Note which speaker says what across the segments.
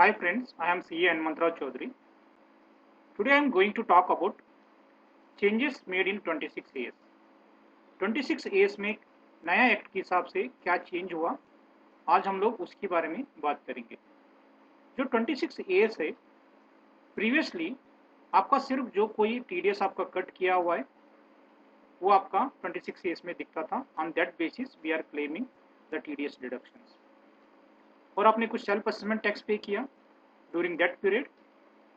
Speaker 1: Hi friends, I am CA Mantra Chaudhary. Today I am going to talk about changes made in 26 AS. 26 AS में नया act के हिसाब से क्या change हुआ, आज हम लोग उसके बारे में बात करेंगे। जो 26 AS है, प्रीवियसली आपका सिर्फ जो कोई TDS आपका कट किया हुआ है वो आपका 26 AS में दिखता था। On that basis we are claiming the TDS deductions. और आपने कुछ सेल्फ असेसमेंट टैक्स पे किया ड्यूरिंग दैट पीरियड,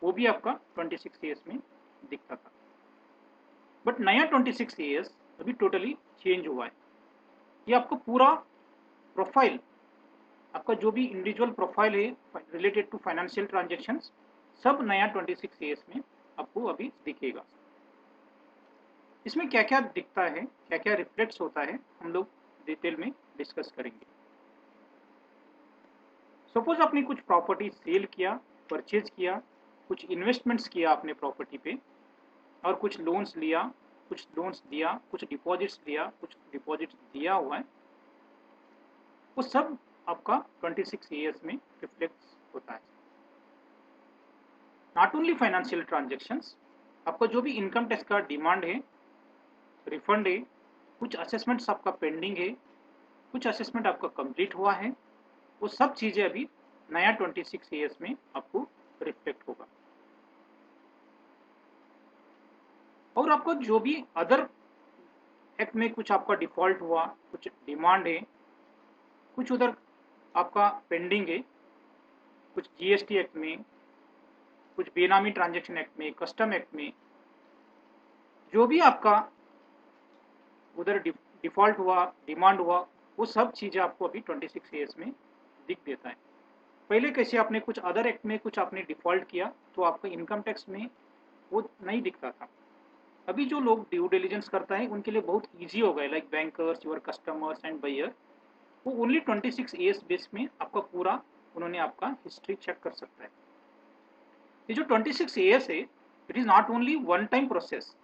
Speaker 1: वो भी आपका 26 AS में दिखता था। बट नया 26 AS अभी टोटली चेंज हुआ है। ये आपको पूरा प्रोफाइल, आपका जो भी इंडिविजुअल प्रोफाइल है रिलेटेड टू फाइनेंशियल ट्रांजेक्शन्स, सब नया 26 AS में आपको अभी दिखेगा। इसमें क्या क्या दिखता है, क्या क्या रिफ्लेक्ट्स होता है, हम लोग डिटेल में डिस्कस करेंगे। सपोज आपने कुछ प्रॉपर्टी सेल किया, परचेज किया, कुछ इन्वेस्टमेंट्स किया आपने प्रॉपर्टी पे, और कुछ लोन्स लिया, कुछ लोन्स दिया, कुछ डिपॉजिट्स लिया, कुछ डिपॉजिट्स दिया हुआ है, वो सब आपका 26 AS में रिफ्लेक्ट होता है। नॉट ओनली फाइनेंशियल ट्रांजेक्शन्स, आपका जो भी इनकम टैक्स का डिमांड है, रिफंड है, कुछ असेसमेंट्स आपका पेंडिंग है, कुछ असेसमेंट आपका कंप्लीट हुआ है, वो सब चीज़ें अभी नया 26 AS में आपको रिफ्लेक्ट होगा। और आपको जो भी अदर एक्ट में कुछ आपका डिफॉल्ट हुआ, कुछ डिमांड है, कुछ उधर आपका पेंडिंग है, कुछ GST एक्ट में, कुछ बेनामी ट्रांजैक्शन एक्ट में, कस्टम एक्ट में, जो भी आपका उधर डिफॉल्ट हुआ, डिमांड हुआ, वो सब चीज़ें आपको अभी 26 AS में दिख देता है। पहले कैसे आपने कुछ अदर एक्ट में कुछ आपने डिफॉल्ट किया तो आपका इनकम टैक्स में वो नहीं दिखता था। अभी जो लोग ड्यू डिलिजेंस करता है उनके लिए बहुत ईजी हो गया, like bankers, your customers and buyer, वो ओनली 26 AS बेस में आपका पूरा उन्होंने आपका हिस्ट्री चेक कर सकता है। ये जो 26 AS है, it is not only one time process,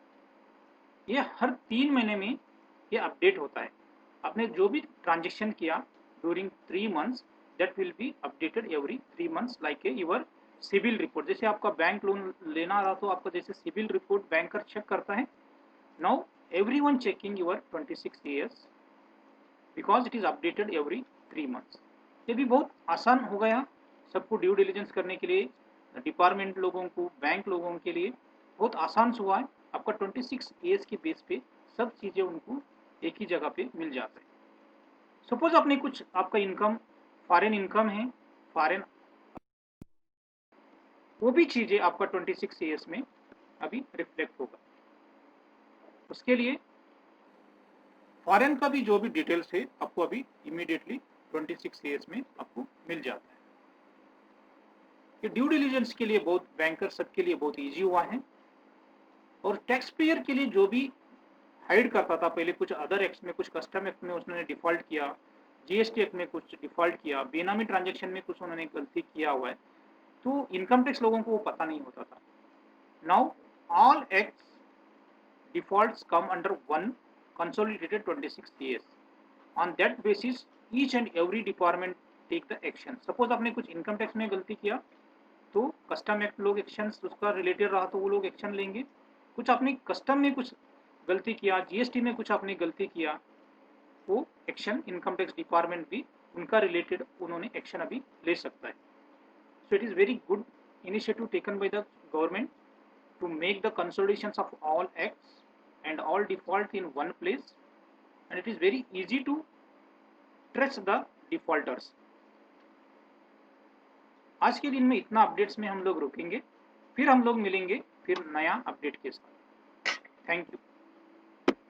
Speaker 1: ये हर 3 महीने में ये अपडेट होता है। आपने जो भी ट्रांजेक्शन किया during 3 months, that will be updated every 3 months, like your CIBIL report. जैसे आपका बैंक लोन लेना रहा तो आपका जैसे सिविल रिपोर्ट बैंकर चेक करता है, now everyone checking your 26 AS because it is updated every 3 months. ये भी बहुत आसान हो गया सबको ड्यू डिलिजेंस करने के लिए, डिपार्टमेंट लोगों को, बैंक लोगों के लिए बहुत आसान हुआ है। आपका 26 AS के बेस पे सब चीज़ें उनको एक ही जगह पे मिल जाता है। सपोज आपने कुछ आपका इनकम फॉरेन इनकम है, फॉरेन, वो भी चीज़ें आपका 26 AS में अभी रिफ्लेक्ट होगा। उसके लिए फॉरेन का भी जो भी डिटेल्स है आपको अभी इमीडिएटली 26 AS में आपको मिल जाता है। ये ड्यू डिलिजेंस के लिए बहुत, बैंकर सबके लिए बहुत इजी हुआ है। और टैक्स पेयर के लिए जो भी हाइड करता था पहले, कुछ अदर एक्ट में, कुछ कस्टम एक्ट में उसने डिफॉल्ट किया, GST एक्ट में कुछ डिफॉल्ट किया, बेनामी ट्रांजैक्शन में कुछ उन्होंने गलती किया हुआ है, तो इनकम टैक्स लोगों को वो पता नहीं होता था। Now all acts defaults come under one consolidated 26 AS. On that basis, each and every department take the action. Suppose आपने कुछ इनकम टैक्स में गलती किया तो कस्टम एक्ट लोग एक्शन उसका रिलेटेड रहा तो वो लोग एक्शन लेंगे। कुछ आपने कस्टम में कुछ गलती किया, GST में कुछ आपने गलती किया, वो एक्शन इनकम टैक्स डिपार्टमेंट भी उनका रिलेटेड उन्होंने एक्शन अभी ले सकता है। So it is very good initiative taken by the government to make the consolidations of all acts and all default in one place, and it is very easy to trace the defaulters. आज के दिन में इतना updates में हम लोग रुकेंगे, फिर हम लोग मिलेंगे फिर नया अपडेट के साथ। Thank you.